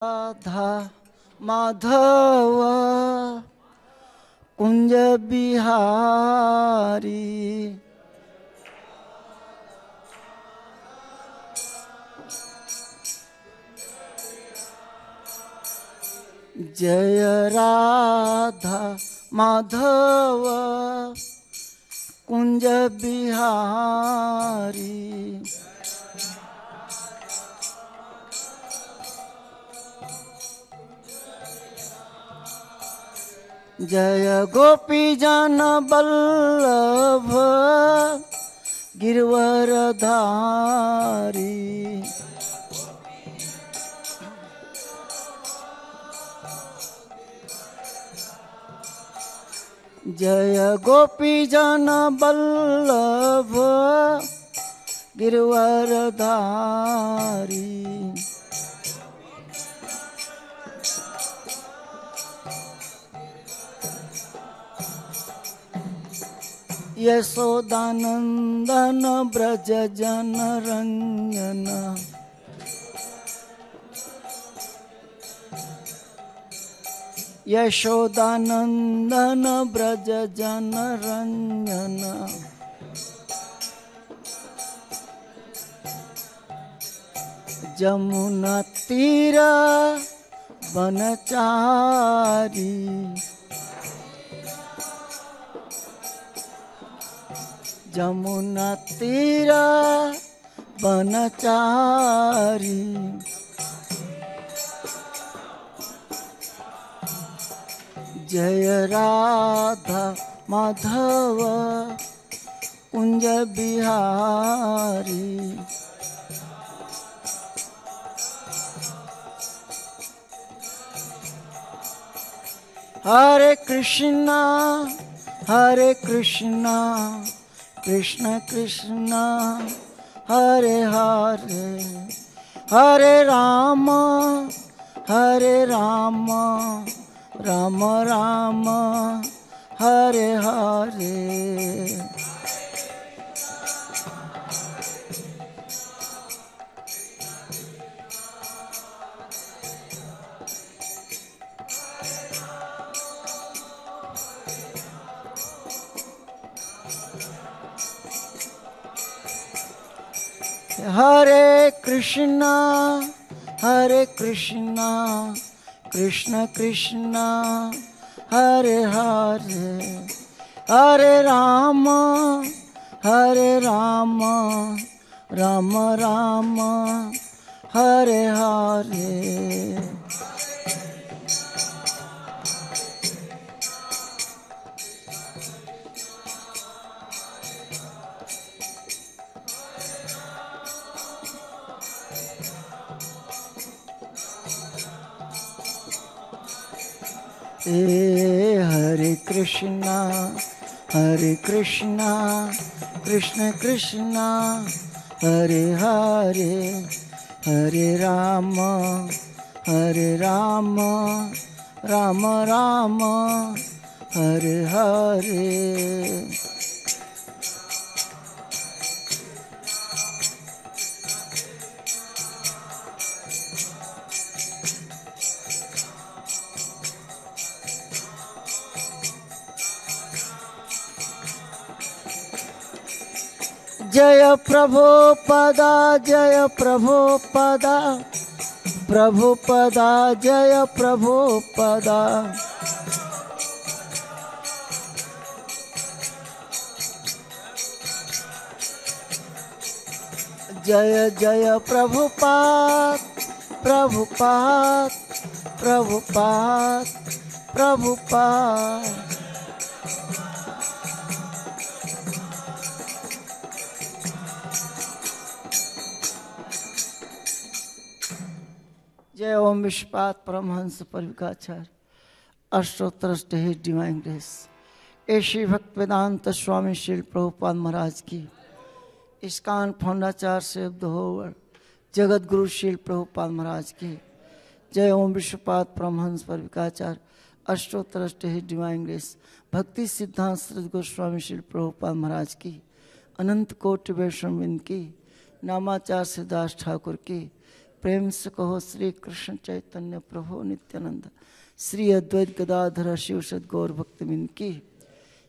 राधा माधव कुंज बिहारी जय राधा माधव कुंज बिहारी जय गोपी जन बल्लभ गिरवरधारी जय गोपी जन बल्लभ गिरवरधारी यशोदानंदन ब्रज जन रंजन यशोदानंदन ब्रज जन रंजन जमुना तीर बनचारी जमुना तीर बनचारी जय राधा माधव कुंज बिहारी हरे कृष्णा कृष्ण कृष्ण हरे हरे हरे राम राम राम हरे हरे हरे कृष्णा कृष्ण कृष्ण हरे हरे हरे राम राम राम हरे हरे हरे कृष्णा कृष्ण कृष्ण हरे हरे हरे राम राम राम हरे हरे जय प्रभुपदा जय प्रभुपदा जय प्रभुपदा जय जय प्रभुपाद जय ओम विश्वपाद परमहंस परिविकाचार्य अष्टोत्तर डिवाइन ग्रेस ए श्री भक्तिवेदांत स्वामी श्री प्रभुपाद महाराज की इस्कान फाउंडाचार्य से होवर जगत गुरु श्री प्रभुपाद महाराज की जय ओम विश्वपाद परमहंस परिविकाचार्य अष्टोत्तर डिवाइन ग्रेस भक्ति सिद्धांत श्री गोस्वामी श्री प्रभुपाद महाराज की अनंत कोटि वैष्णव की नामाचार्य सिद्धार्थ ठाकुर की प्रेम से कहो श्री कृष्ण चैतन्य प्रभु नित्यानंद श्री अद्वैत गदाधर शिव सद्गौर भक्तबिंद की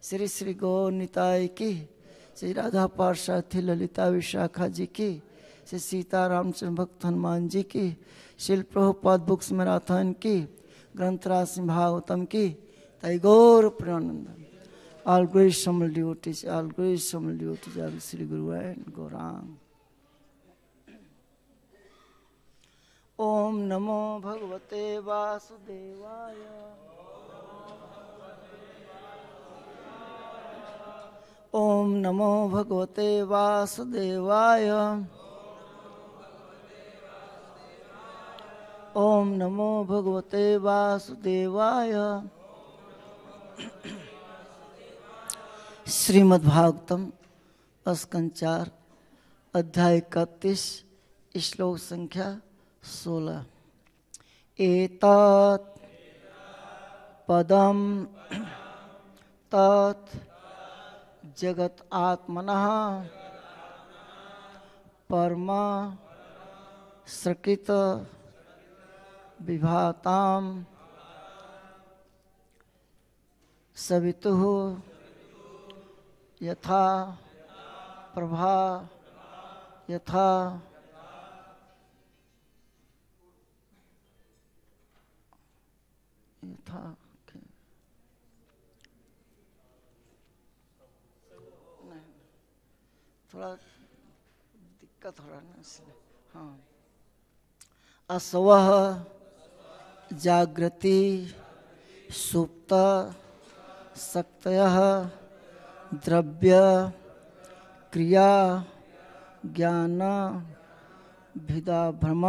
श्री श्री गौर निताय की श्री राधा पार्षद ललिता विशाखा जी की श्री सीता रामचंद्र भक्त हनुमान जी की शिल प्रभुपाद बुक्स मैराथन की ग्रंथराज सिंह भागवतम की तय गौर Premanand all grace humble devotees, all grace humble devotees of Sri Guru and Gaurang. Om Namo Bhagavate Vasudevaya. Om Namo Bhagavate Vasudevaya. Om Namo Bhagavate Vasudevaya. Shrimad Bhagavatam स्कंद 4 अध्याय 31 श्लोक संख्या 16। एतत् पदम तत् जगत आत्मनः परमा सकृत विभाताम सवितुः यथा प्रभा यथा यथा नहीं थोड़ा दिक्कत हो रहा है इसलिए। हाँ, असवः जागृति सुप्त शक्तयः द्रव्य क्रिया ज्ञान भिदा भ्रम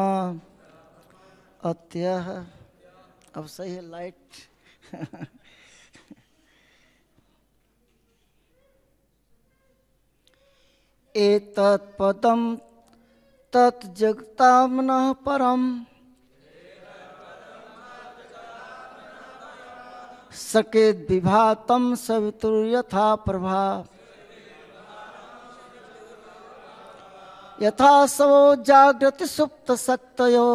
अत्यय। अब सही है लाइट। एतत् पदम तत् जगताम्नः परम सकेत विभातम सवितुर्यथा प्रभा यथा सवो जागृति सुप्त शक्तयो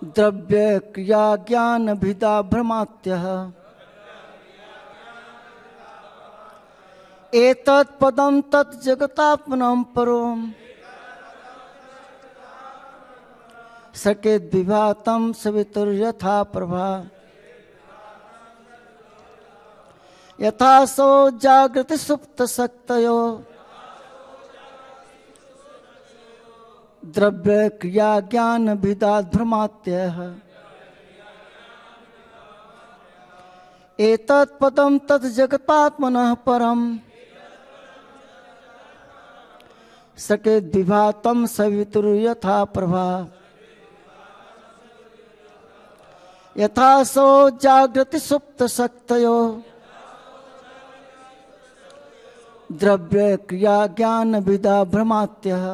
द्रव्य क्रिया ज्ञान भिदा भ्रमात्यः। एतत् पदम तत् जगतात्मनं परोम सकेत विभातम सवितुर्यथा प्रभा यथा सो जागृति सुप्त शक्तयो द्रव्य क्रिया ज्ञान भिदा भ्रमात्यः। एतत् पदम तत् जगतात्मनः परम सकेत विभातम सवितुर्यथा प्रभा यथा सो जागृति सुप्त शक्तयो द्रव्य क्रिया ज्ञान विदा भ्रमात्यः।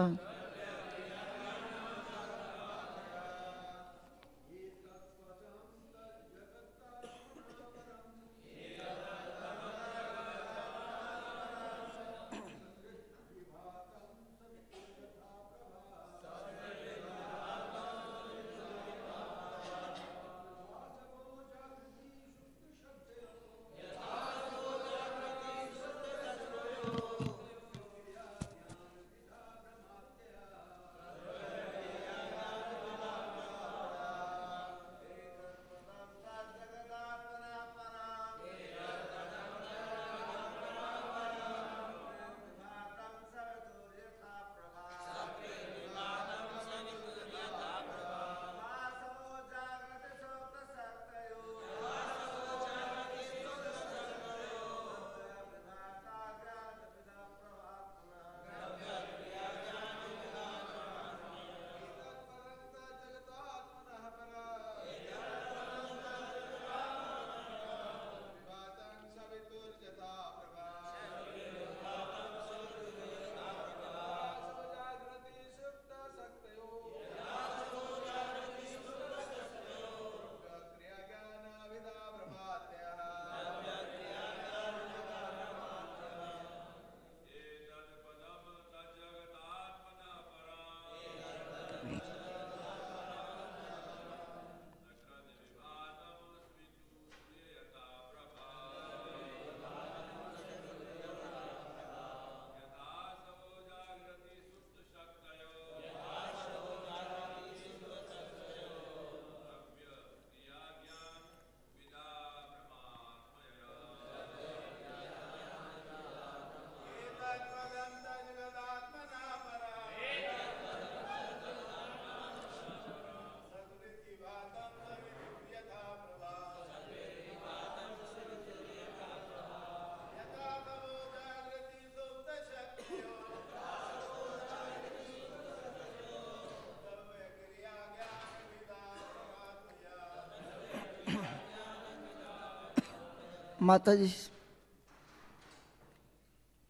माता जी,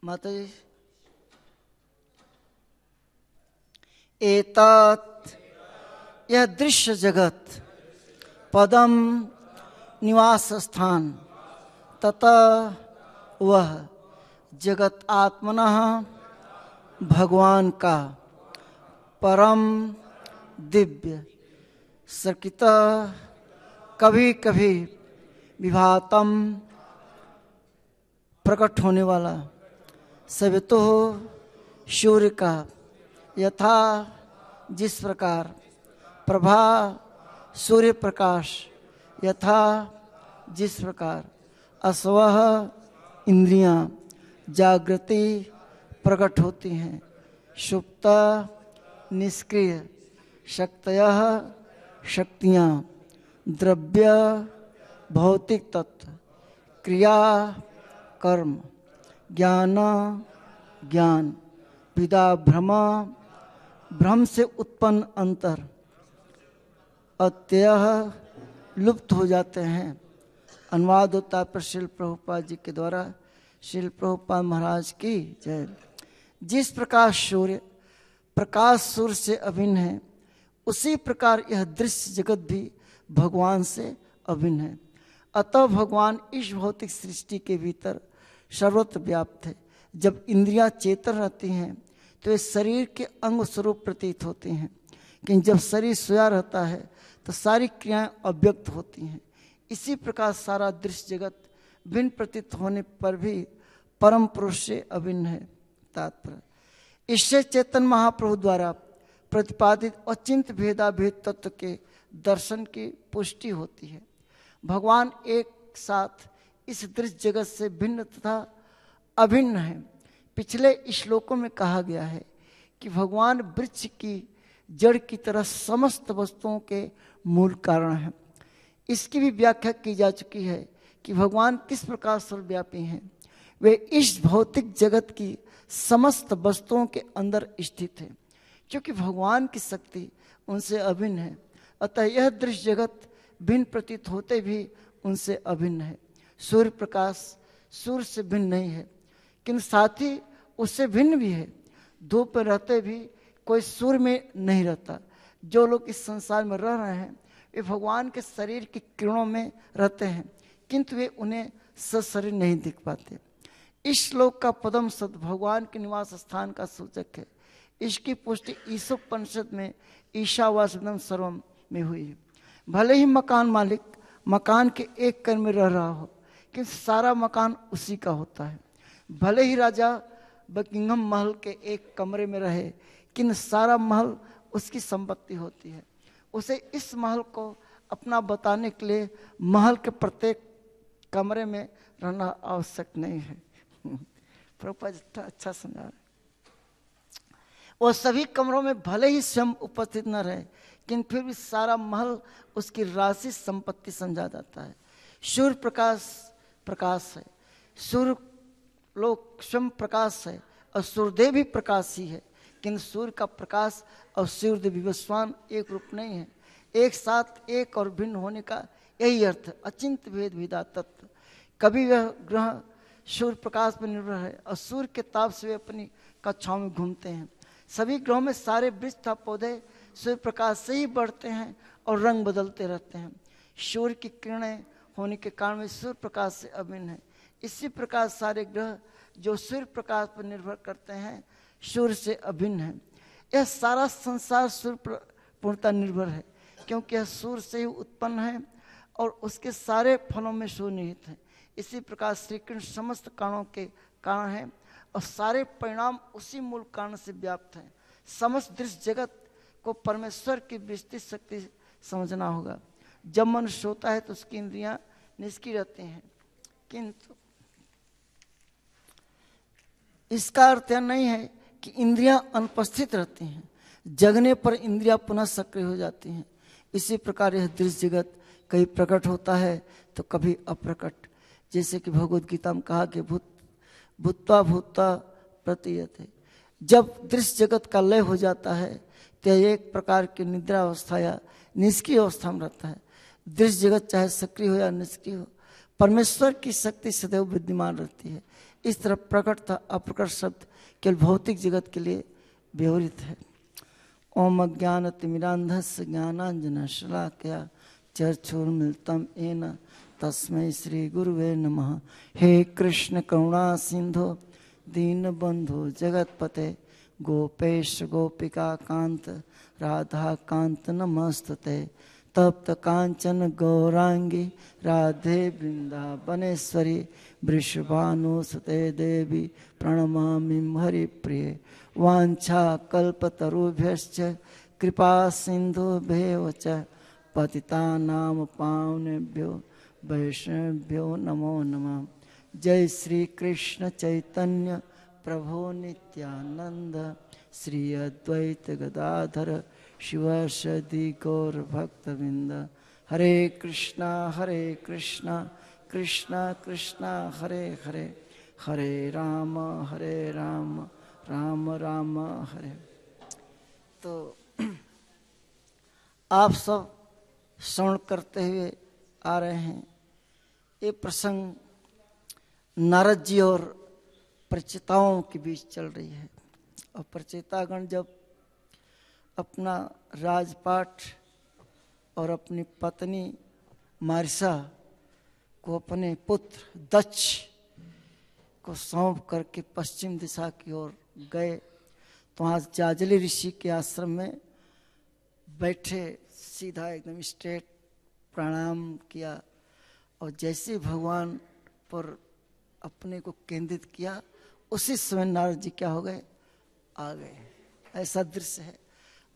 माता जी, एतत् यह दृश्य जगत पदम निवास स्थान तथा वह जगत आत्मनः भगवान का परम दिव्य सकित कभी कभी विभातम प्रकट होने वाला सवितो सूर्य का यथा जिस प्रकार प्रभा सूर्य प्रकाश यथा जिस प्रकार अस्वह इंद्रियां जागृति प्रकट होती हैं सुप्त निष्क्रिय शक्तयः शक्तियाँ द्रव्य भौतिक तत्व क्रिया कर्म ज्ञान ज्ञान विदा भ्रम भ्रम से उत्पन्न अंतर अत्यय लुप्त हो जाते हैं। अनुवाद होता है श्रील प्रभुपाद जी के द्वारा। श्रील प्रभुपाद महाराज की जय। जिस प्रकार सूर्य प्रकाश सूर्य से अभिन्न है उसी प्रकार यह दृश्य जगत भी भगवान से अभिन्न है। अतः भगवान इस भौतिक सृष्टि के भीतर सर्वत्र व्याप्त है। जब इंद्रियां चेतन रहती हैं तो ये शरीर के अंग स्वरूप प्रतीत होती हैं, लेकिन जब शरीर सोया रहता है तो सारी क्रियाएं अव्यक्त होती हैं। इसी प्रकार सारा दृश्य जगत भिन्न प्रतीत होने पर भी परम पुरुष से अभिन्न है। तात्पर्य इससे चेतन महाप्रभु द्वारा प्रतिपादित अचिंत भेदाभेद तत्व के दर्शन की पुष्टि होती है। भगवान एक साथ इस दृश्य जगत से भिन्न तथा अभिन्न है। पिछले श्लोकों में कहा गया है कि भगवान वृक्ष की जड़ की तरह समस्त वस्तुओं के मूल कारण है। इसकी भी व्याख्या की जा चुकी है कि भगवान किस प्रकार सर्वव्यापी हैं। वे इस भौतिक जगत की समस्त वस्तुओं के अंदर स्थित है। क्योंकि भगवान की शक्ति उनसे अभिन्न है, अतः यह दृश्य जगत भिन्न प्रतीत होते भी उनसे अभिन्न है। सूर्य प्रकाश सूर्य से भिन्न नहीं है, किंतु साथ ही उससे भिन्न भी है। धूप में रहते भी कोई सूर्य में नहीं रहता। जो लोग इस संसार में रह रहे हैं वे भगवान के शरीर की किरणों में रहते हैं, किंतु वे उन्हें सशरीर नहीं दिख पाते। इस श्लोक का पदम शब्द भगवान के निवास स्थान का सूचक है। इसकी पुष्टि ईशोपनिषद में ईशावास्यम सर्वम में हुई है। भले ही मकान मालिक मकान के एक कण में रह रहा हो, किंतु सारा मकान उसी का होता है। भले ही राजा बकिंघम महल के एक कमरे में रहे, किंतु सारा महल उसकी संपत्ति होती है। उसे इस महल को अपना बताने के लिए महल के प्रत्येक कमरे में रहना आवश्यक नहीं है। प्रभुपाद अच्छा समझा रहे। वो सभी कमरों में भले ही स्वयं उपस्थित न रहे, किंतु फिर भी सारा महल उसकी राशि संपत्ति समझा जाता है। सूर्य प्रकाश है, सूर्य लोक स्वयं प्रकाश है और सूर्यदेव भी प्रकाश ही है, किंतु सूर्य का प्रकाश और सूर्यदेव विवस्वान एक रूप नहीं है। एक साथ एक और भिन्न होने का यही अर्थ है। अचिंत भेद विदा तत्व। कभी वह ग्रह सूर्य प्रकाश पर निर्भर है और सूर्य के ताप से वे अपनी कक्षाओं में घूमते हैं। सभी ग्रहों में सारे वृक्ष तथा पौधे सूर्य प्रकाश से ही बढ़ते हैं और रंग बदलते रहते हैं। सूर्य की किरणें होने के कारण वे सूर्य प्रकाश से अभिन्न है। इसी प्रकार सारे ग्रह जो सूर्य प्रकाश पर निर्भर करते हैं सूर्य से अभिन्न है। यह सारा संसार सूर्य पर पूर्णतः निर्भर है, क्योंकि यह सूर्य से ही उत्पन्न है और उसके सारे फलों में सूर्य निहित है। इसी प्रकार श्री कृष्ण समस्त कारणों के कारण है और सारे परिणाम उसी मूल कारण से व्याप्त हैं। समस्त दृश्य जगत को परमेश्वर की विस्तृत शक्ति समझना होगा। जब मनुष्य सोता है तो उसकी इंद्रियां निष्क्रिय रहती हैं, किंतु इसका अर्थ यह नहीं है कि इंद्रियां अनुपस्थित रहती हैं। जगने पर इंद्रियां पुनः सक्रिय हो जाती हैं। इसी प्रकार यह दृश्य जगत कभी प्रकट होता है तो कभी अप्रकट। जैसे कि भगवद गीता में कहा कि भूत्वा भूत्वा प्रतीयते। जब दृश्य जगत का लय हो जाता है तो एक प्रकार की निद्रा अवस्था या निष्क्रिय अवस्था में रहता है। दृश्य जगत चाहे सक्रिय हो या निष्क्रिय हो, परमेश्वर की शक्ति सदैव विद्यमान रहती है। इस तरह प्रकट तथा अप्रकट शब्द केवल भौतिक जगत के लिए व्यवहृत है। ओम अज्ञानतिमिरान्धस्य ज्ञानाञ्जनशलाकया चक्षुर्मिलितं येन तस्मै श्री गुरुवे नमः। हे कृष्ण करुणा सिंधु दीनबंधु जगतपते गोपेश गोपिका कांत राधा कांत नमस्तते। तप्त कांचन गौरांगी राधे वृंदावनेश्वरी वृषभानुसुते देवी प्रणमामि हरिप्रिये। वाञ्छा कल्पतरुभ्यश्च कृपा सिन्धुभ्येव च पतितानां पावनेभ्यो वैष्णवेभ्यो नमो नमः। जय श्री कृष्ण चैतन्य प्रभु नित्यानंद श्री अद्वैत गदाधर शिवासादि गौर भक्तवृंद। हरे कृष्णा कृष्णा कृष्णा हरे हरे, हरे राम राम राम हरे। तो आप सब श्रवण करते हुए आ रहे हैं। ये प्रसंग नारद जी और प्रचेताओं के बीच चल रही है। और प्रचेतागण जब अपना राजपाट और अपनी पत्नी मारिसा को अपने पुत्र दक्ष को सौंप करके पश्चिम दिशा की ओर गए, तो वहाँ जाजली ऋषि के आश्रम में बैठे, सीधा एकदम स्ट्रेट प्रणाम किया और जैसे भगवान पर अपने को केंद्रित किया उसी समय नारद जी क्या हो गए, आ गए। ऐसा दृश्य है।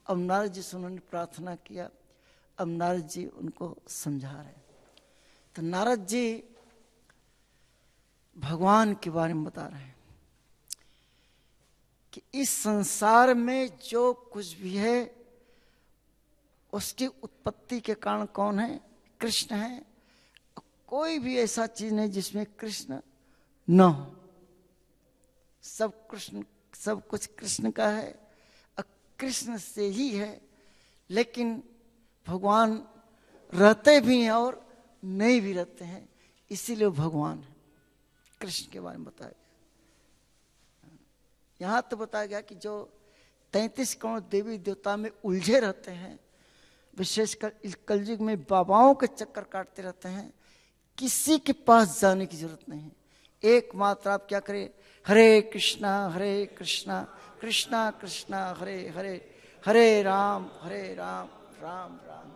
अब नारद जी से उन्होंने प्रार्थना किया, अब नारद जी उनको समझा रहे। तो नारद जी भगवान के बारे में बता रहे हैं कि इस संसार में जो कुछ भी है उसकी उत्पत्ति के कारण कौन है, कृष्ण है। कोई भी ऐसा चीज नहीं जिसमें कृष्ण न हो। सब कुछ कृष्ण का है, कृष्ण से ही है। लेकिन भगवान रहते भी हैं और नहीं भी रहते हैं, इसीलिए भगवान है। कृष्ण के बारे में बताया गया। यहाँ तो बताया गया कि जो 33 करोड़ देवी देवता में उलझे रहते हैं, विशेषकर इस कलयुग में बाबाओं के चक्कर काटते रहते हैं, किसी के पास जाने की जरूरत नहीं है। एकमात्र आप क्या करें, हरे कृष्णा कृष्णा कृष्णा हरे हरे, हरे राम राम राम।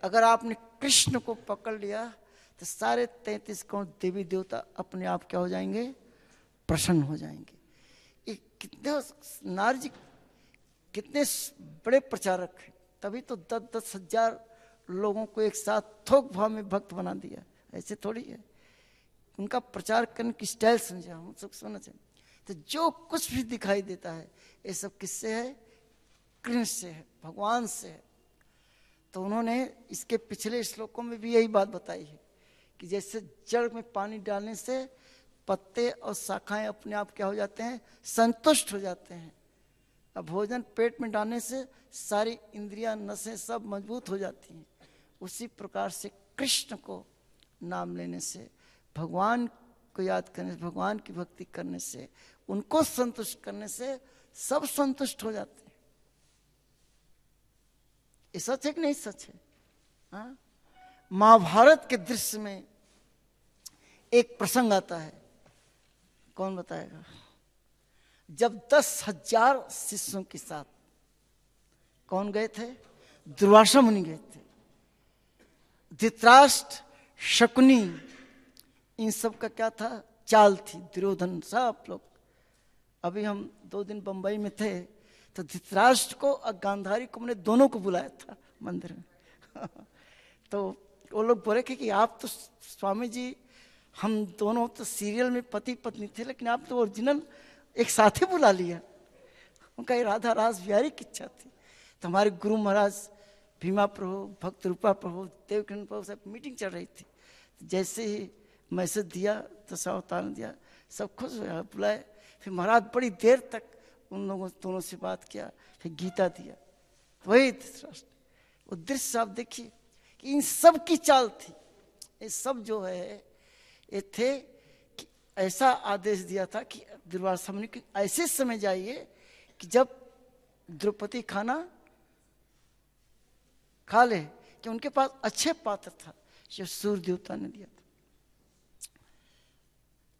अगर आपने कृष्ण को पकड़ लिया तो सारे 33 करोड़ देवी देवता अपने आप क्या हो जाएंगे, प्रसन्न हो जाएंगे। ये कितने नारद जी कितने बड़े प्रचारक हैं, तभी तो 10-10 हजार लोगों को एक साथ थोक भाव में भक्त बना दिया। ऐसे थोड़ी है। उनका प्रचार करने की स्टाइल समझा, हम सब समझना चाहिए। तो जो कुछ भी दिखाई देता है ये सब किससे है, कृष्ण से है, भगवान से है। तो उन्होंने इसके पिछले श्लोकों में भी यही बात बताई है कि जैसे जड़ में पानी डालने से पत्ते और शाखाएं अपने आप क्या हो जाते हैं, संतुष्ट हो जाते हैं। अब भोजन पेट में डालने से सारी इंद्रियां नसें सब मजबूत हो जाती हैं। उसी प्रकार से कृष्ण को नाम लेने से, भगवान को याद करने से, भगवान की भक्ति करने से, उनको संतुष्ट करने से सब संतुष्ट हो जाते हैं। ये सच है कि नहीं सच है? हाँ? महाभारत के दृश्य में एक प्रसंग आता है, कौन बताएगा? जब 10,000 शिष्यों के साथ कौन गए थे? दुर्वासा मुनि गए थे। धृतराष्ट्र, शकुनी, इन सब का क्या था, चाल थी। दुर्योधन, सब लोग। अभी हम 2 दिन बंबई में थे तो धृतराष्ट्र को और गांधारी को मैंने दोनों को बुलाया था मंदिर में। तो वो लोग बोले कि आप तो स्वामी जी, हम दोनों तो सीरियल में पति पत्नी थे, लेकिन आप तो ओरिजिनल एक साथ ही बुला लिया। उनका ये राधा रास बिहारी की इच्छा थी। तो हमारे गुरु महाराज भीमा प्रभु, भक्त रूपा प्रभु, देवकिरण प्रभु सब मीटिंग चल रही थी। जैसे ही मैसेज दिया तो सावधान दिया, सब खुश हुआ, बुलाए। फिर महाराज बड़ी देर तक उन लोगों दोनों से बात किया, फिर गीता दिया। तो वही वो दृश्य आप देखिए कि इन सब की चाल थी। ये सब जो है ये थे कि ऐसा आदेश दिया था कि दुर्वासा मुनि कि ऐसे समय जाइए कि जब द्रौपदी खाना खा ले, कि उनके पास अच्छे पात्र था जो सूर्य देवता ने दिया था।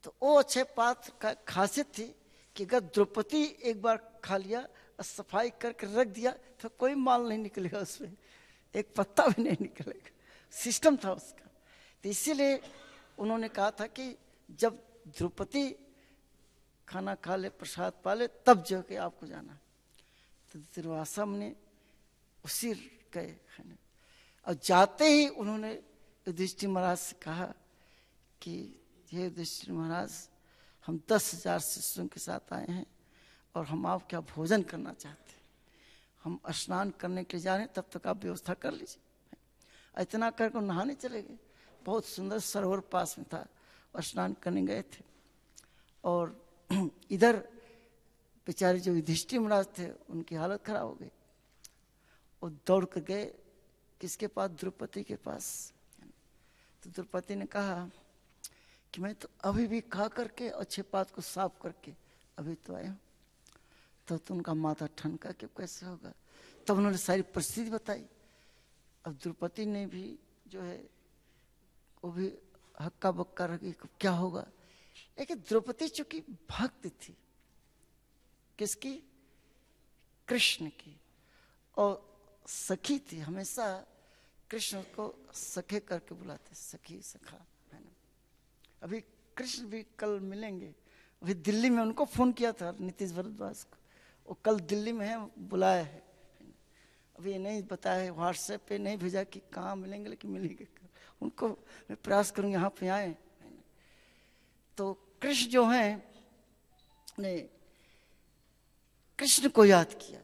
तो वो अच्छे पात्र का खासियत थी कि अगर द्रौपदी एक बार खा लिया और सफाई करके रख दिया तो कोई माल नहीं निकलेगा, उसमें एक पत्ता भी नहीं निकलेगा, सिस्टम था उसका। तो इसीलिए उन्होंने कहा था कि जब द्रौपदी खाना खा ले, प्रसाद पा ले, तब जो कि आपको जाना। तो दुर्वासा मुनि उसी गए, है ना। और जाते ही उन्होंने युधिष्ठिर महाराज से कहा कि ये युधिष्ठिर महाराज, हम 10,000 शिष्यों के साथ आए हैं और हम आपके यहाँ भोजन करना चाहते हैं। हम स्नान करने के लिए जा रहे हैं, तब तक आप व्यवस्था कर लीजिए। इतना करके नहाने चले गए। बहुत सुंदर सरोवर पास में था और स्नान करने गए थे। और इधर बेचारे जो युधिष्ठिर महाराज थे उनकी हालत खराब हो गई। वो दौड़ कर गए किसके पास? द्रौपदी के पास। तो द्रौपदी ने कहा कि मैं तो अभी भी खा करके अच्छे पात को साफ करके अभी तो आया हूँ। तो उनका माथा ठनका कि कैसे होगा। तब उन्होंने सारी परिस्थिति बताई। अब द्रौपदी ने भी जो है वो भी हक्का बक्का रही क्या होगा। लेकिन द्रौपदी चूंकि भक्त थी, किसकी? कृष्ण की, और सखी थी। हमेशा कृष्ण को सखे करके बुलाते, सखी सखा, है ना। अभी कृष्ण भी कल मिलेंगे। अभी दिल्ली में उनको फोन किया था नीतीश भारद्वाज को, वो कल दिल्ली में है, बुलाया है। अभी ये नहीं बताया, व्हाट्सएप पे नहीं भेजा कि कहाँ मिलेंगे, लेकिन मिलेंगे। उनको मैं प्रयास करूँगा यहाँ पे आए। तो कृष्ण जो हैं ने कृष्ण को याद किया।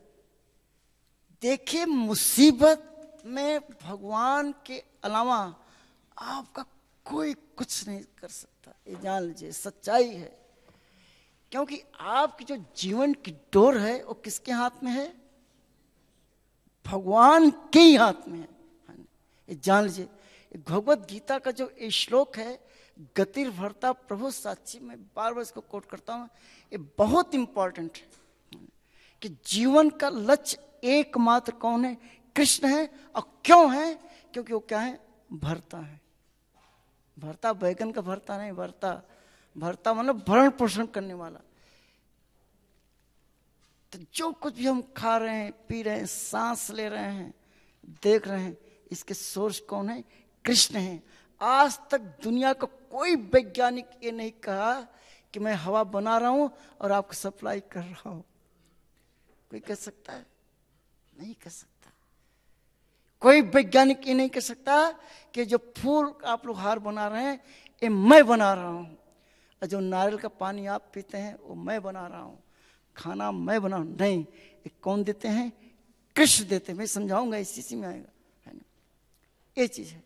देखिए, मुसीबत में भगवान के अलावा आपका कोई कुछ नहीं कर सकता, ये जान लीजिए, सच्चाई है। क्योंकि आपकी जो जीवन की डोर है वो किसके हाथ में है? भगवान के ही हाथ में है। ये जान लीजिए। भगवत गीता का जो श्लोक है, गतिर भरता प्रभु साक्षी, मैं बार बार इसको कोट करता हूँ, ये बहुत इंपॉर्टेंट है कि जीवन का लक्ष्य एकमात्र कौन है? कृष्ण है। और क्यों है? क्योंकि वो क्या है? भरता है। भरता बैगन का भरता नहीं, भरता, भरता मतलब भरण पोषण करने वाला। तो जो कुछ भी हम खा रहे हैं, पी रहे हैं, सांस ले रहे हैं, देख रहे हैं, इसके सोर्स कौन है? कृष्ण है। आज तक दुनिया का कोई वैज्ञानिक ये नहीं कहा कि मैं हवा बना रहा हूं और आपको सप्लाई कर रहा हूं। कोई कह सकता है? नहीं कह सकता। कोई वैज्ञानिक ये नहीं कह सकता कि जो फूल आप लोग हार बना रहे हैं ये मैं बना रहा हूं, और जो नारियल का पानी आप पीते हैं वो मैं बना रहा हूं, खाना मैं बना रहा हूं। नहीं, ये कौन देते हैं? कृष्ण देते हैं। मैं समझाऊंगा, इसी में आएगा, है ना। ये चीज है।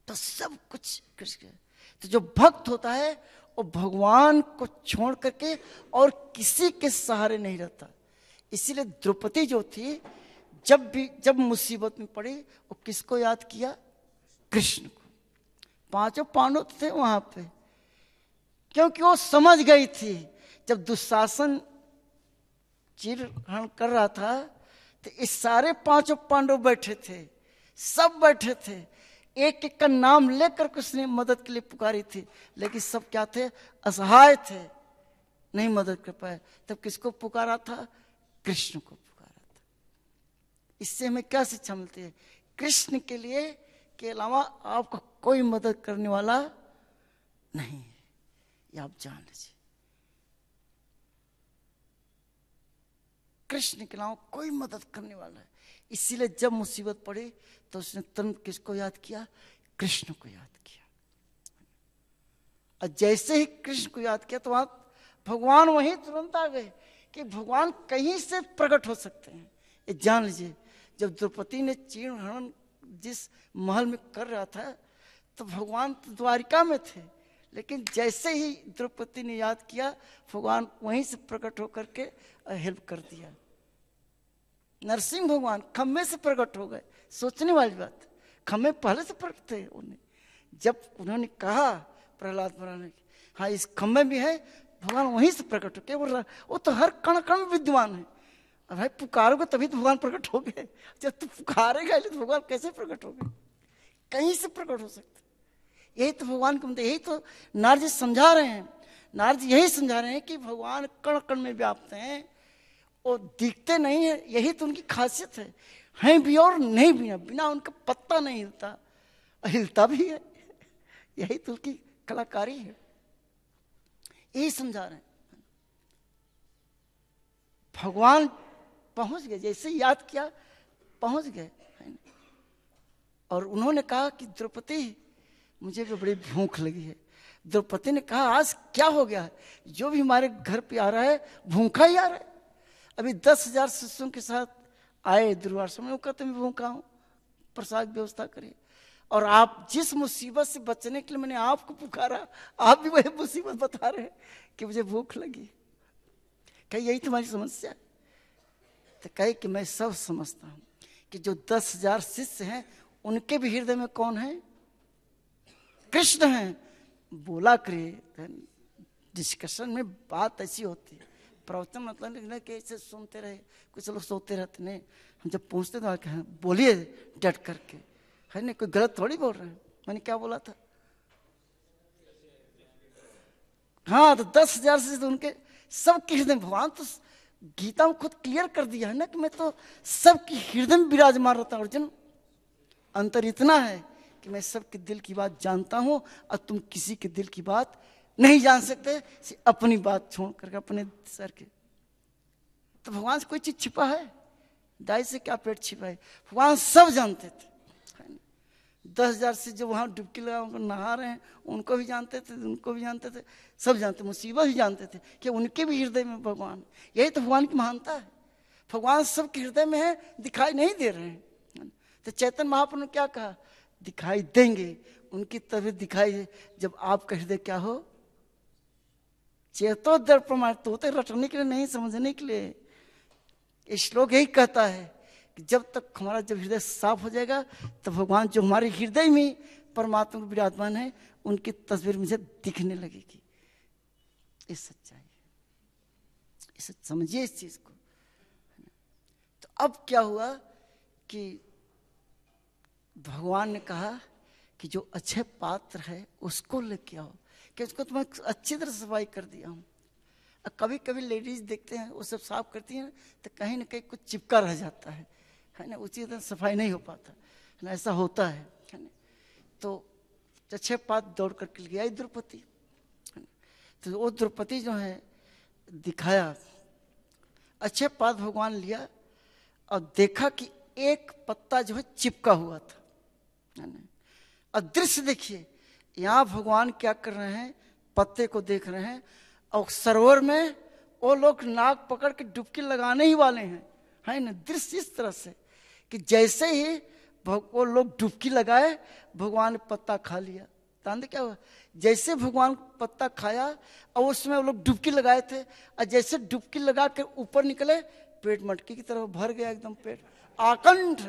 तो सब कुछ कृष्ण है। तो जो भक्त होता है वो भगवान को छोड़ करके और किसी के सहारे नहीं रहता। इसीलिए द्रौपदी जो थी, जब मुसीबत में पड़ी, वो किसको याद किया? कृष्ण को। पांचों पांडव थे वहां पे, क्योंकि वो समझ गई थी जब दुशासन चीरहरण कर रहा था तो इस सारे पांचों पांडव बैठे थे, सब बैठे थे, एक एक का नाम लेकर के उसने मदद के लिए पुकारी थी, लेकिन सब क्या थे? असहाय थे, नहीं मदद कर पाए। तब किसको पुकारा था? कृष्ण को पुकारा था। इससे हमें क्या शिक्षा मिलती है? कृष्ण के लिए के अलावा आपका कोई मदद करने वाला नहीं है, ये आप जान लीजिए। कृष्ण के अलावा कोई मदद करने वाला है। इसीलिए जब मुसीबत पड़ी तो उसने तुरंत किसको याद किया? कृष्ण को याद किया। और जैसे ही कृष्ण को याद किया तो वहां भगवान वहीं तुरंत आ गए कि भगवान कहीं से प्रकट हो सकते हैं, ये जान लीजिए। जब द्रौपदी ने चीरहरण जिस महल में कर रहा था तो भगवान तो द्वारिका में थे, लेकिन जैसे ही द्रौपदी ने याद किया भगवान वहीं से प्रकट होकर के हेल्प कर दिया। नरसिंह भगवान खम्भे से प्रकट हो गए। सोचने वाली बात, खम्भे पहले से प्रकट थे उन्हें। जब उन्होंने कहा प्रहलाद महाराज ने, हाँ इस खम्भे में है, भगवान वहीं से प्रकट हो। क्या बोल रहा, वो तो हर कण कण में विद्यमान है। अब भाई पुकारोगे तभी तो भगवान प्रकट हो गए, जब तू पुकारेगा तो भगवान कैसे प्रकट हो गए, कहीं से प्रकट हो सकते। यही तो भगवान को, यही तो नारद जी समझा रहे हैं। नारद जी यही समझा रहे हैं कि भगवान कण कण में व्याप्त हैं, और दिखते नहीं है, यही तो उनकी खासियत है। हैं भी और नहीं भी है, बिना उनका पत्ता नहीं हिलता, हिलता भी है, यही तो उनकी कलाकारी है। यही समझा रहे हैं। भगवान पहुंच गए, जैसे याद किया पहुंच गए। और उन्होंने कहा कि द्रौपदी मुझे भी बड़ी भूख लगी है। द्रौपदी ने कहा आज क्या हो गया है, जो भी हमारे घर पे आ रहा है भूखा ही आ रहा है। अभी 10,000 शिष्यों के साथ आए दुर्वासा में, वो कहते मैं भूखा हूँ, प्रसाद व्यवस्था करिए। और आप जिस मुसीबत से बचने के लिए मैंने आपको पुकारा, आप भी वही मुसीबत बता रहे हैं कि मुझे भूख लगी। कही यही तुम्हारी समस्या है? तो कहे कि मैं सब समझता हूँ कि जो 10,000 शिष्य हैं उनके भी हृदय में कौन है, कृष्ण हैं। बोला करे डिस्कशन में बात ऐसी होती है, प्रवचन मतलब कि ऐसे सुनते रहे, कुछ लोग सोते रहते नहीं। हम जब पूछते तो क्या बोलिए डट करके, है नहीं, कोई गलत थोड़ी बोल रहे हैं। मैंने क्या बोला था, हाँ तो 10,000 से तो उनके सबके हृदय, भगवान तो गीता में खुद क्लियर कर दिया है ना कि मैं तो सबके हृदय में विराजमान रहता हूं। अर्जुन अंतर इतना है कि मैं सबके दिल की बात जानता हूं, और तुम किसी के दिल की बात नहीं जान सकते, अपनी बात छोड़ करके अपने सर के। तो भगवान से कोई चीज छिपा है, दाई से क्या पेट छिपा है, भगवान सब जानते थे। 10,000 से जो वहां डुबकी लगा उनको नहा रहे हैं, उनको भी जानते थे, उनको भी जानते थे, सब जानते, मुसीबत भी जानते थे कि उनके भी हृदय में भगवान। यही तो भगवान की महानता है, भगवान सबके हृदय में है, दिखाई नहीं दे रहे हैं। तो चैतन्य महाप्रभु ने क्या कहा, दिखाई देंगे, उनकी तबीयत दिखाई दे जब आपका हृदय क्या हो, चेतो दर्पण, तो रटने के लिए नहीं, समझने के लिए। ये श्लोक यही कहता है कि जब तक हमारा जब हृदय साफ हो जाएगा तो भगवान जो हमारे हृदय में परमात्मा को विराजमान है उनकी तस्वीर मुझे दिखने लगेगी। ये सच्चाई है, इसे समझिए इस चीज को। तो अब क्या हुआ कि भगवान ने कहा कि जो अच्छे पात्र है उसको लेके आओ, कि उसको तो मैं अच्छी तरह सफाई कर दिया हूँ। कभी कभी लेडीज देखते हैं वो सब साफ करती हैं तो कहीं ना कहीं कुछ चिपका रह जाता है ना, उसी तरह सफाई नहीं हो पाता है ना, ऐसा होता है ना। तो अच्छे पात दौड़ करके ले आई द्रौपदी, तो वो द्रौपदी जो है दिखाया अच्छे पात भगवान लिया और देखा कि एक पत्ता जो है चिपका हुआ था। और दृश्य देखिए, यहाँ भगवान क्या कर रहे हैं, पत्ते को देख रहे हैं, और सरोवर में वो लोग नाक पकड़ के डुबकी लगाने ही वाले हैं, है ना। दृश्य इस तरह से कि जैसे ही वो लोग डुबकी लगाए भगवान ने पत्ता खा लिया। जानते क्या हुआ, जैसे भगवान पत्ता खाया और उसमें वो लोग डुबकी लगाए थे, और जैसे डुबकी लगा के ऊपर निकले पेट मटकी की तरफ भर गया, एकदम पेट आकंठ,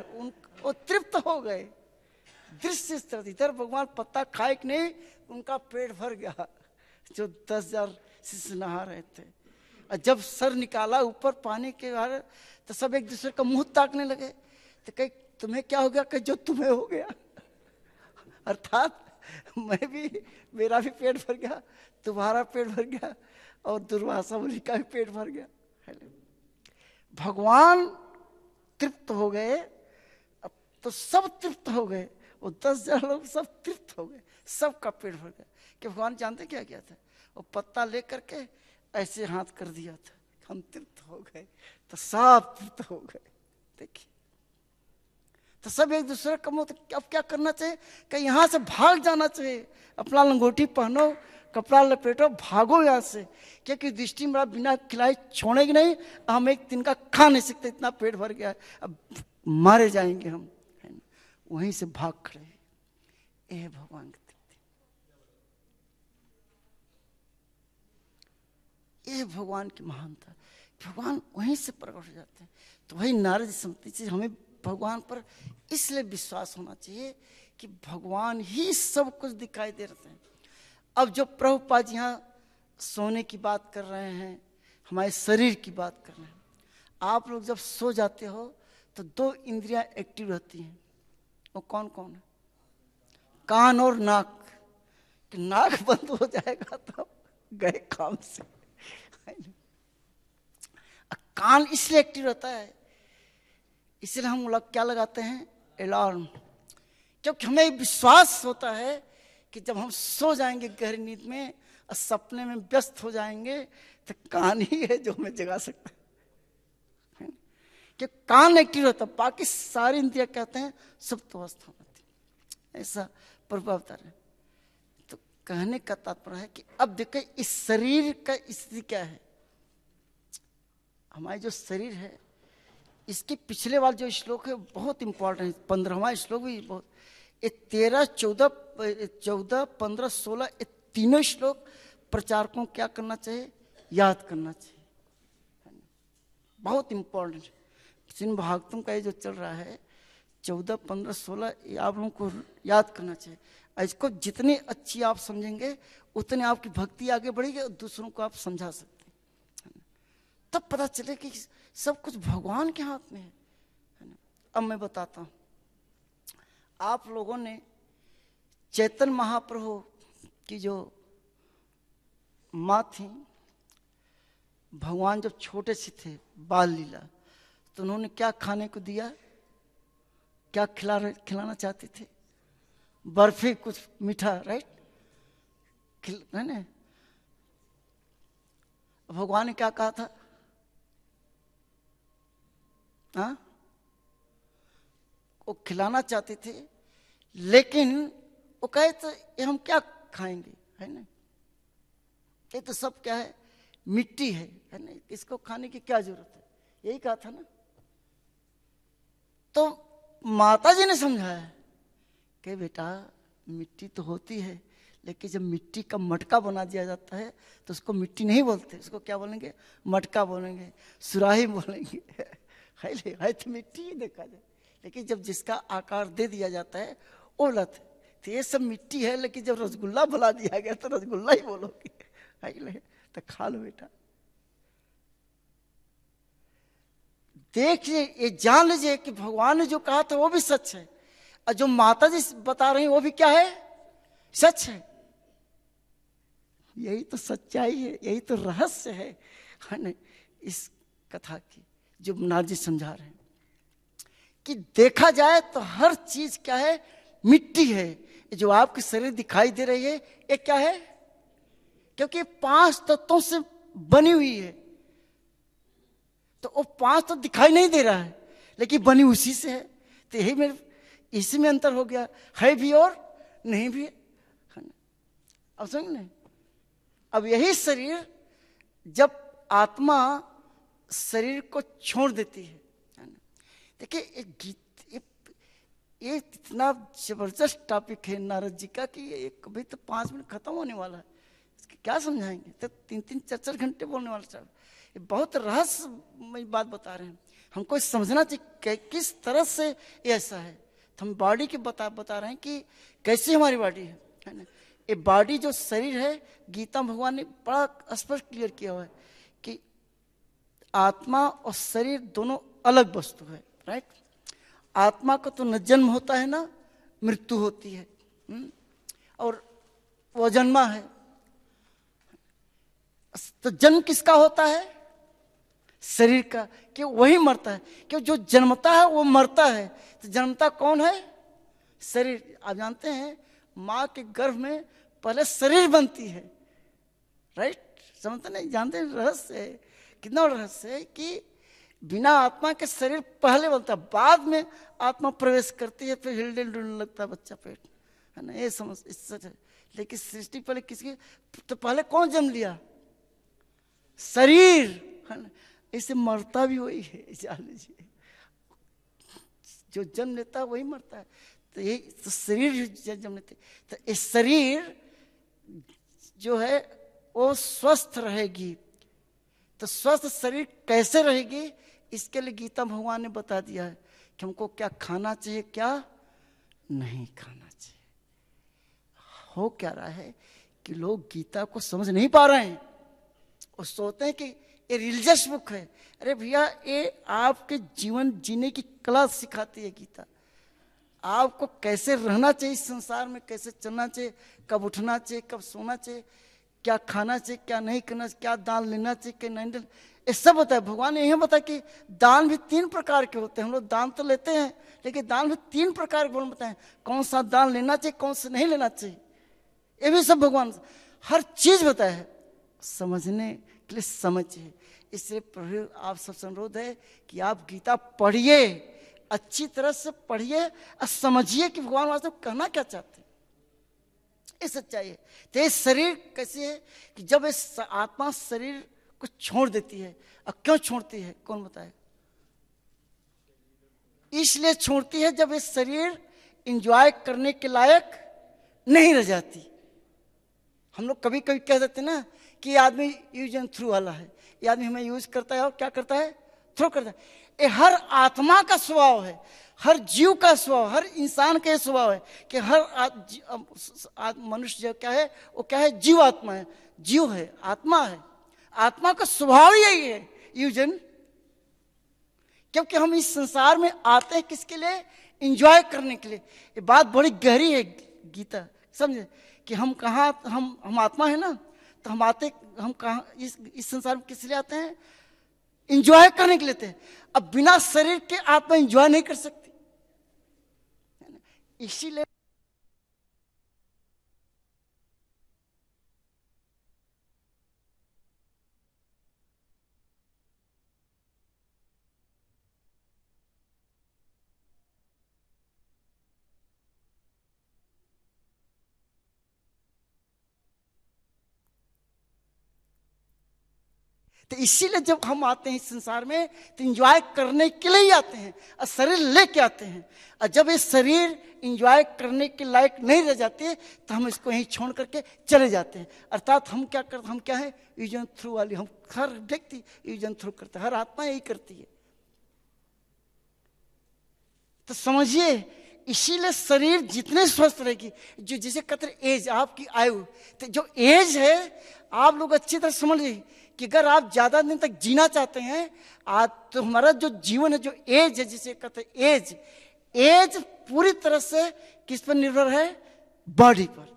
वो तृप्त हो गए। दृश्य इस तरह, इधर भगवान पत्ता खाए कि नहीं, उनका पेट भर गया। जो 10,000 शिष्य नहा रहे थे, और जब सर निकाला ऊपर पानी के बाहर तो सब एक दूसरे का मुंह ताकने लगे। तो कहीं तुम्हें क्या हो गया, कहीं जो तुम्हें हो गया, अर्थात मैं भी, मेरा भी पेट भर गया, तुम्हारा पेट भर गया, और दुर्वासा मुनि का भी पेट भर गया। भगवान तृप्त हो गए, अब तो सब तृप्त हो गए, वो 10,000 लोग सब तृप्त हो गए, सबका पेट भर गया। कि भगवान जानते क्या किया था, वो पत्ता लेकर के ऐसे हाथ कर दिया था, हम तृप्त हो गए, तो सब तृप्त हो गए। देखिए, तो सब एक दूसरे का मुंह, अब क्या करना चाहिए कि यहाँ से भाग जाना चाहिए, अपना लंगोटी पहनो, कपड़ा लपेटो, भागो यहाँ से, क्योंकि दृष्टि मेरा बिना खिलाए छोड़ेगी नहीं, हम एक दिन का खा नहीं सकते, इतना पेट भर गया है, अब मारे जाएंगे हम, है ना। वहीं से भाग खड़े। ये भगवान की तृप्ति, ये भगवान की महानता, भगवान वहीं से प्रकट हो जाते हैं। तो वही नारद समझते, हमें भगवान पर इसलिए विश्वास होना चाहिए कि भगवान ही सब कुछ दिखाई दे रहे हैं। अब जो प्रभुपाद जी यहाँ सोने की बात कर रहे हैं, हमारे शरीर की बात कर रहे हैं। आप लोग जब सो जाते हो तो 2 इंद्रियां एक्टिव रहती हैं। वो कौन कौन है? कान और नाक। कि नाक बंद हो जाएगा तो गए काम से। कान इसलिए एक्टिव रहता है, इसलिए हम लोग क्या लगाते हैं? अलार्म। क्योंकि हमें विश्वास होता है कि जब हम सो जाएंगे गहरी नींद में और सपने में व्यस्त हो जाएंगे तो कान ही है जो हमें जगा सकता है। कि कान एक्टिव रहता, बाकी सारी इंद्रियां कहते हैं सुप्त अवस्था में होती। ऐसा प्रभाव है। तो कहने का तात्पर्य है कि अब देखिए इस शरीर का स्थिति क्या है। हमारे जो शरीर है, इसके पिछले वाला जो श्लोक है बहुत इंपॉर्टेंट है। 15वां श्लोक भी बहुत, ये 13, 14, 15, 16 ये तीनों श्लोक प्रचारकों को क्या करना चाहिए? याद करना चाहिए। बहुत इंपॉर्टेंट। जिन भागवतों का ये जो चल रहा है 14, 15, 16 ये आप लोगों को याद करना चाहिए। इसको जितनी अच्छी आप समझेंगे उतने आपकी भक्ति आगे बढ़ेगी और दूसरों को आप समझा सकते हैं। तब पता चले कि सब कुछ भगवान के हाथ में है ना। अब मैं बताता हूं, आप लोगों ने चैतन्य महाप्रभु की जो माँ थी, भगवान जब छोटे से थे बाल लीला, तो उन्होंने क्या खाने को दिया? क्या खिलाना चाहते थे? बर्फी, कुछ मीठा, राइट? है ना? भगवान ने क्या कहा था? हाँ, वो खिलाना चाहते थे, लेकिन वो कहे तो ये हम क्या खाएंगे, है ना? ये तो सब क्या है? मिट्टी है ना? इसको खाने की क्या जरूरत है? यही कहा था ना। तो माता जी ने समझाया कि बेटा मिट्टी तो होती है, लेकिन जब मिट्टी का मटका बना दिया जाता है तो उसको मिट्टी नहीं बोलते, उसको क्या बोलेंगे? मटका बोलेंगे, सुराही बोलेंगे। है तो मिट्टी ही देखा जाए, लेकिन जब जिसका आकार दे दिया जाता है वो लत है। तो ये सब मिट्टी है, लेकिन जब रसगुल्ला बुला दिया गया तो रसगुल्ला ही बोलोगे। तो खा लो बेटा। देखिए, ये जान लीजिए कि भगवान ने जो कहा था वो भी सच है, और जो माता जी बता रही वो भी क्या है? सच है। यही तो सच्चाई है, यही तो रहस्य है ना इस कथा की, जो नारद जी समझा रहे हैं कि देखा जाए तो हर चीज क्या है? मिट्टी है। जो आपके शरीर दिखाई दे रही है ये क्या है? क्योंकि 5 तत्वों से बनी हुई है, तो वो 5 तो दिखाई नहीं दे रहा है, लेकिन बनी उसी से है। तो यही मेरे इसी में अंतर हो गया, है भी और नहीं भी है। अब समझ नहीं? अब यही शरीर जब आत्मा शरीर को छोड़ देती है ना। देखिए ये इतना जबरदस्त टॉपिक है नारद जी का कि ये कभी तो 5 मिनट खत्म होने वाला है। इसके क्या समझाएंगे? तो 3-3, 4-4 घंटे बोलने वाला साहब। ये बहुत रहस्यमय बात बता रहे हैं, हमको समझना चाहिए किस तरह से ये ऐसा है। तो हम बॉडी की बता रहे हैं कि कैसी हमारी बॉडी है ना। ये बॉडी जो शरीर है, गीता भगवान ने बड़ा स्पष्ट क्लियर किया हुआ है कि आत्मा और शरीर दोनों अलग वस्तु है, राइट? आत्मा को तो न जन्म होता है ना मृत्यु होती है, और वो जन्मा है। तो जन्म किसका होता है? शरीर का। कि वही मरता है, कि जो जन्मता है वो मरता है। तो जन्मता कौन है? शरीर। आप जानते हैं माँ के गर्भ में पहले शरीर बनती है, राइट? समझते नहीं? जानते हैं रहस्य है, कितना रहस्य है कि बिना आत्मा के शरीर पहले बनता है, बाद में आत्मा प्रवेश करती है, फिर हिलने डुलने लगता है बच्चा पेट, है ना। ये समझ सच है। लेकिन सृष्टि पहले किसकी? तो पहले कौन जन्म लिया? शरीर, है ना। इसे मरता भी वही है, जान लीजिए। जो जन्म लेता है वही मरता है। तो ये तो शरीर जन्म लेते, तो इस शरीर जो है वो स्वस्थ रहेगी। तो स्वस्थ शरीर कैसे रहेगी? इसके लिए गीता भगवान ने बता दिया है कि हमको क्या खाना चाहिए, क्या नहीं खाना चाहिए। हो क्या रहा है कि लोग गीता को समझ नहीं पा रहे हैं और सोचते हैं कि ये रिलीजियस बुक है। अरे भैया, ये आपके जीवन जीने की कला सिखाती है गीता। आपको कैसे रहना चाहिए इस संसार में, कैसे चलना चाहिए, कब उठना चाहिए, कब सोना चाहिए, क्या खाना चाहिए, क्या नहीं करना चाहिए, क्या दान लेना चाहिए, क्या नहीं लेना, ये सब बताया। भगवान ने यही बताया कि दान भी 3 प्रकार के होते हैं। हम लोग दान तो लेते हैं, लेकिन दान भी 3 प्रकार के बताए। कौन सा दान लेना चाहिए, कौन सा नहीं लेना चाहिए, ये भी सब भगवान हर चीज बताया है। समझने के लिए समझिए। इसलिए प्रभु आप सबसे अनुरोध है कि आप गीता पढ़िए, अच्छी तरह से पढ़िए और समझिए कि भगवान वास्तव में कहना क्या चाहते हैं। ये सच्चाई है। तो ये शरीर कैसी है कि जब इस आत्मा शरीर को छोड़ देती है, और क्यों छोड़ती है कौन बताए? इसलिए छोड़ती है जब ये शरीर इंजॉय करने के लायक नहीं रह जाती। हम लोग कभी कभी कह देते ना कि ये आदमी यूज एंड थ्रू वाला है, ये आदमी हमें यूज करता है और क्या करता है, थ्रो करता है। ये हर आत्मा का स्वभाव है, हर जीव का स्वभाव, हर इंसान का स्वभाव है कि हर मनुष्य जो क्या है, वो क्या है, जीव आत्मा है, जीव है, आत्मा है। आत्मा का स्वभाव ही यही है, यूज एंड। क्योंकि हम इस संसार में आते हैं किसके लिए? इंजॉय करने के लिए। ये बात बड़ी गहरी है गीता, समझे कि हम कहाँ, हम आत्मा है ना, तो हम कहाँ इस संसार में किस लिए आते हैं? इंजॉय करने के लिए आते हैं। अब बिना शरीर के आत्मा इंजॉय नहीं कर सकती, इसीलिए तो इसीलिए जब हम आते हैं इस संसार में तो एंजॉय करने के लिए ही आते हैं और शरीर लेके आते हैं। और जब ये शरीर एंजॉय करने के लायक नहीं रह जाते तो हम इसको यहीं छोड़ करके चले जाते हैं। अर्थात हम क्या करते, हम क्या है, यूज एंड थ्रू वाली। हम हर व्यक्ति यूज एंड थ्रू करते हैं, हर आत्मा यही करती है। तो समझिए, इसीलिए शरीर जितने स्वस्थ रहेगी, जो जिसे कहते हैं एज, आपकी आयु, तो जो एज है आप लोग अच्छी तरह समझ लीजिए कि अगर आप ज्यादा दिन तक जीना चाहते हैं आज, तो हमारा जो जीवन है, जो एज है, जिसे कहते हैं एज, एज पूरी तरह से किस पर निर्भर है? बॉडी पर।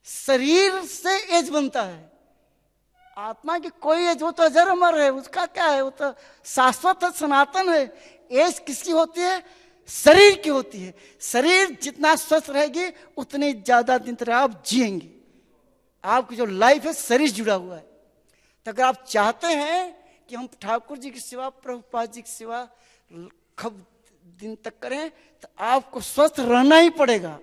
शरीर से एज बनता है, आत्मा की कोई एज, वो तो अजर अमर है, उसका क्या है, वो तो शाश्वत है, सनातन है। एज किसकी होती है? शरीर की होती है। शरीर जितना स्वस्थ रहेगी उतने ज्यादा दिन तक आप जिएंगे। आपकी जो लाइफ है शरीर जुड़ा हुआ है। तो अगर आप चाहते हैं कि हम ठाकुर जी की सेवा, प्रभुपाद जी की सेवा खूब दिन तक करें, तो आपको स्वस्थ रहना ही पड़ेगा।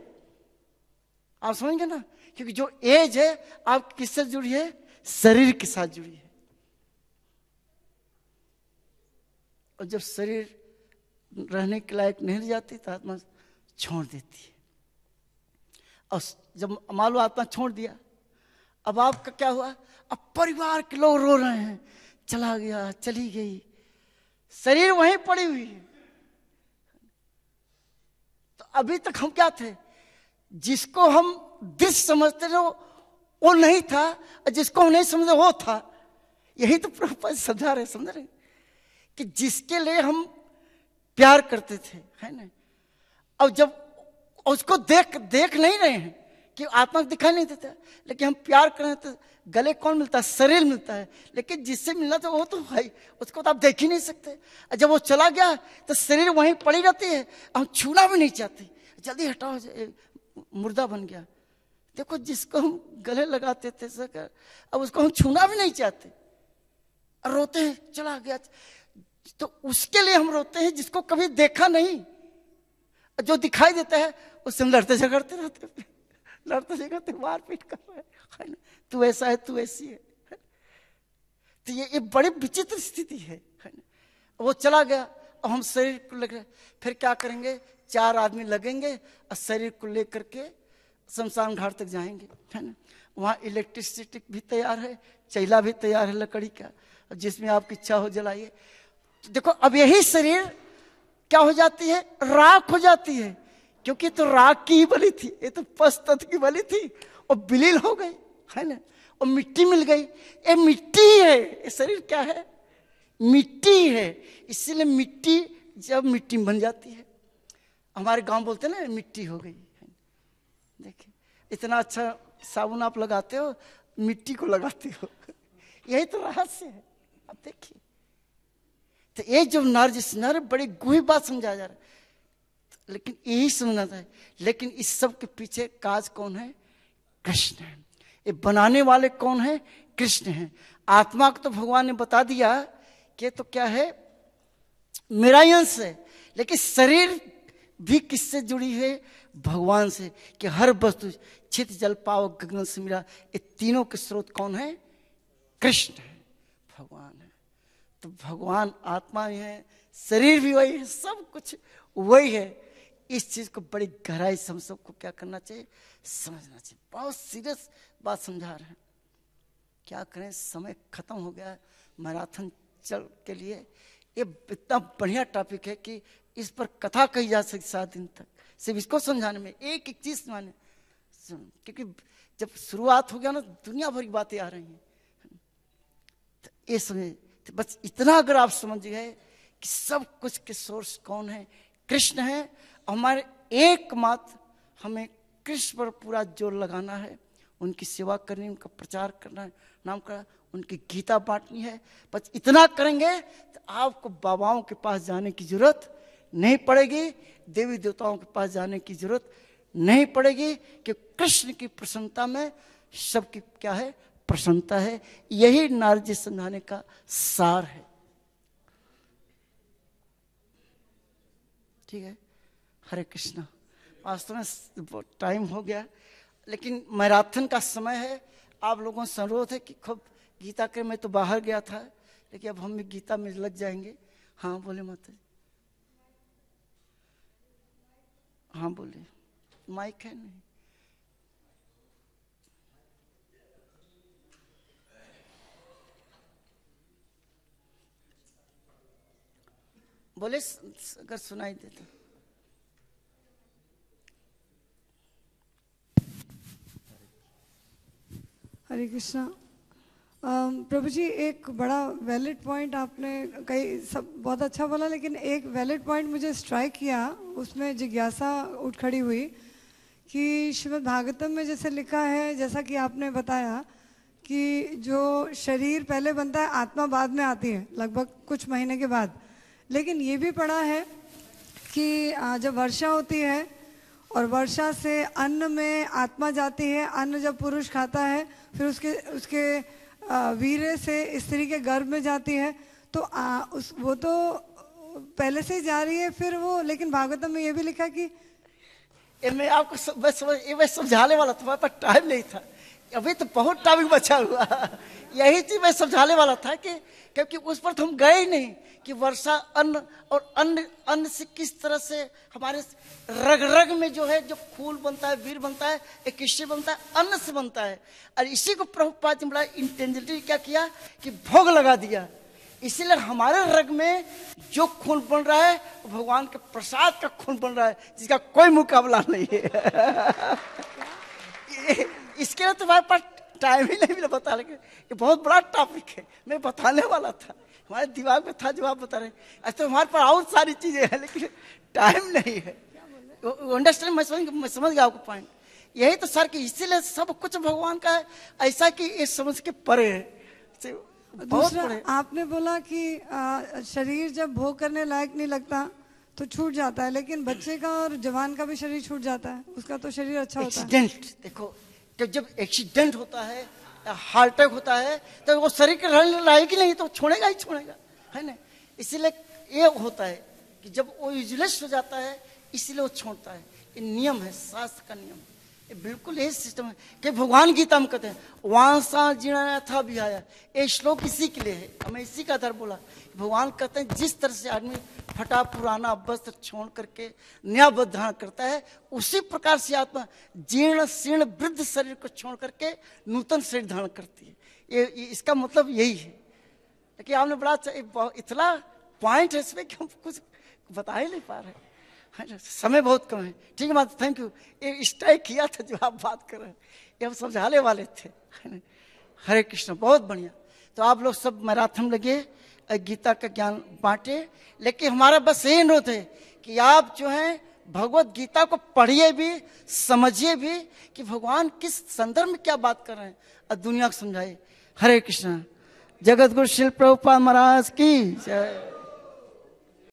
आप समझेंगे ना, क्योंकि जो एज है आप किससे जुड़ी है? शरीर के साथ जुड़ी है। और जब शरीर रहने के लायक नहीं रह जाती तो आत्मा छोड़ देती है। और जब मान लो आत्मा छोड़ दिया, अब आपका क्या हुआ? अब परिवार के लोग रो रहे हैं, चला गया, चली गई, शरीर वहीं पड़ी हुई है। तो अभी तक हम क्या थे? जिसको हम दृश्य समझते थे वो नहीं था, और जिसको हम नहीं समझते वो था। यही तो प्रभुपाद समझा रहे, समझ रहे कि जिसके लिए हम प्यार करते थे, है ना, अब जब उसको देख नहीं रहे हैं कि आत्मा को दिखाई नहीं देता, लेकिन हम प्यार करें तो गले कौन मिलता है? शरीर मिलता है। लेकिन जिससे मिलना तो वो तो भाई, उसको तो आप देख ही नहीं सकते। और जब वो चला गया तो शरीर वहीं पड़ी रहती है, हम छूना भी नहीं चाहते, जल्दी हटाओ, मुर्दा बन गया। देखो, जिसको हम गले लगाते थे सकर, अब उसको हम छूना भी नहीं चाहते और रोते हैं, चला गया। तो उसके लिए हम रोते हैं जिसको कभी देखा नहीं, जो दिखाई देता है उससे हम लड़ते झगड़ते रहते, लड़ते झगड़ते मारपीट कर रहे हैं, तू ऐसा है, तू ऐसी है। तो ये बड़ी विचित्र स्थिति है ना? वो चला गया और हम शरीर को लेकर फिर क्या करेंगे? 4 आदमी लगेंगे और शरीर को लेकर के शमशान घाट तक जाएंगे, है ना। वहाँ इलेक्ट्रिसिटी भी तैयार है, चैला भी तैयार है लकड़ी का, जिसमें आपकी इच्छा हो जलाइए। तो देखो, अब यही शरीर क्या हो जाती है? राख हो जाती है, क्योंकि तो राख की ही बलि थी, ये तो पशु तत्व की बलि थी और विलीन हो गई, है ना, और मिट्टी मिल गई। ये मिट्टी है, ये शरीर क्या है? मिट्टी है। इसीलिए मिट्टी जब मिट्टी बन जाती है, हमारे गांव बोलते हैं ना मिट्टी हो गई। देखिए इतना अच्छा साबुन आप लगाते हो, मिट्टी को लगाते हो, यही तो रहस्य है। अब देखिए, तो ये जो नर बड़ी गूढ़ बात समझाया जा रहा है, लेकिन यही समझना था। लेकिन इस सब के पीछे काज कौन है? कृष्ण है। ये बनाने वाले कौन है? कृष्ण है। आत्मा को तो भगवान ने बता दिया कि तो क्या है, मेरा अंश है, लेकिन शरीर भी किससे जुड़ी है? भगवान से। कि हर वस्तु छित जल पाओ गगन से मिला, ये तीनों के स्रोत कौन है? कृष्ण है, भगवान है। तो भगवान आत्मा भी है, शरीर भी वही है, सब कुछ वही है। इस चीज को बड़ी गहराई से हम सबको क्या करना चाहिए? समझना चाहिए। बहुत सीरियस बात समझा रहे हैं। क्या करें, समय खत्म हो गया है मैराथन चल के लिए। ये इतना बढ़िया टॉपिक है कि इस पर कथा कही जा सकती 7 दिन तक, सिर्फ इसको समझाने में, एक एक चीज समझाने। क्योंकि जब शुरुआत हो गया ना, दुनिया भर की बातें आ रही हैं। तो ये समझ, तो बस इतना अगर आप समझ गए कि सब कुछ के सोर्स कौन है? कृष्ण है। हमारे एकमात्र हमें कृष्ण पर पूरा जोर लगाना है, उनकी सेवा करनी, उनका प्रचार करना है, नाम का उनकी गीता बांटनी है। बस इतना करेंगे तो आपको बाबाओं के पास जाने की जरूरत नहीं पड़ेगी, देवी देवताओं के पास जाने की जरूरत नहीं पड़ेगी, कि कृष्ण की प्रसन्नता में सबकी क्या है? प्रसन्नता है। यही नारद जी समझाने का सार है। ठीक है, हरे कृष्णा। वास्तव में टाइम हो गया, लेकिन मैराथन का समय है। आप लोगों से अनुरोध है कि खूब गीता के, मैं तो बाहर गया था, लेकिन अब हम भी गीता में लग जाएंगे। हाँ बोले माता जी। हाँ बोले, माइक है नहीं? बोले अगर सुनाई देता। हरे कृष्णा। प्रभु जी, एक बड़ा वैलिड पॉइंट आपने कई, सब बहुत अच्छा बोला, लेकिन एक वैलिड पॉइंट मुझे स्ट्राइक किया, उसमें जिज्ञासा उठ खड़ी हुई कि श्रीमद् भागवतम में जैसे लिखा है, जैसा कि आपने बताया कि जो शरीर पहले बनता है, आत्मा बाद में आती है, लगभग कुछ महीने के बाद। लेकिन ये भी पढ़ा है कि जब वर्षा होती है और वर्षा से अन्न में आत्मा जाती है, अन्न जब पुरुष खाता है फिर उसके वीर्य से स्त्री के गर्भ में जाती है, तो वो तो पहले से ही जा रही है फिर वो। लेकिन भागवतम में ये भी लिखा कि मैं आपको मैं समझाने वाला था, हमारे पास टाइम नहीं था, अभी तो बहुत टॉपिक बचा हुआ। यही चीज मैं समझाने वाला था कि क्योंकि उस पर तो हम गए ही नहीं कि वर्षा अन्न और अन्न से किस तरह से हमारे रग रग में जो है, जो खून बनता है, वीर बनता है, एक किससे बनता है? अन्न से बनता है। और इसी को प्रभुपाद ने बड़ा इंटेंसिटी क्या किया कि भोग लगा दिया। इसीलिए हमारे रग में जो खून बन रहा है वो भगवान के प्रसाद का खून बन रहा है, जिसका कोई मुकाबला नहीं है। इसके लिए तुम्हारे पास टाइम ही नहीं मिला बता, लेकिन ये बहुत बड़ा टॉपिक है, मैं बताने वाला था, हमारे दिमाग में था जो आप बता रहे। अच्छा हमारे पास और सारी चीजें हैं, लेकिन टाइम नहीं है। अंडरस्टैंड, मैं समझ गया आपको पॉइंट। यही तो सर कि इसीलिए सब कुछ भगवान का है, ऐसा कि ये समझ के परे है। दूसरा आपने बोला कि शरीर जब भोग करने लायक नहीं लगता तो छूट जाता है, लेकिन बच्चे का और जवान का भी शरीर छूट जाता है, उसका तो शरीर अच्छा होता है। एक्सीडेंट देखो, कि जब एक्सीडेंट होता है, हार्ट अटैक होता है, तो वो शरीर के रहने लायक ही नहीं, तो छोड़ेगा ही छोड़ेगा, है ना। इसीलिए ये होता है कि जब वो यूजलेस हो जाता है, इसीलिए वो छोड़ता है। ये नियम है, शास्त्र का नियम, ये बिल्कुल यही सिस्टम है कि भगवान गीता में कहते हैं वांसा जीना था भी आया। ये श्लोक इसी के लिए है, हमें इसी का आधार बोला। भगवान कहते हैं जिस तरह से आदमी फटा पुराना वस्त्र छोड़ करके नया वस्त्र धारण करता है, उसी प्रकार से आत्मा जीर्ण शीर्ण वृद्ध शरीर को छोड़ करके नूतन शरीर धारण करती है। ये इसका मतलब यही है। लेकिन आपने बड़ा इतना पॉइंट है इसमें कि हम कुछ बता ही नहीं पा रहे, है ना, समय बहुत कम है। ठीक है माता, थैंक यू। ये स्ट्राइक किया था जो आप बात कर रहे हैं, ये हम समझाने वाले थे, है ना। हरे कृष्ण, बहुत बढ़िया। तो आप लोग सब मैराथन लगे, गीता का ज्ञान बांटे, लेकिन हमारा बस यही अनुरोध है कि आप जो है भगवत गीता को पढ़िए भी, समझिए भी कि भगवान किस संदर्भ में क्या बात कर रहे हैं और दुनिया को समझाइए। हरे कृष्ण। जगत गुरु श्री प्रभुपाद महाराज की जय।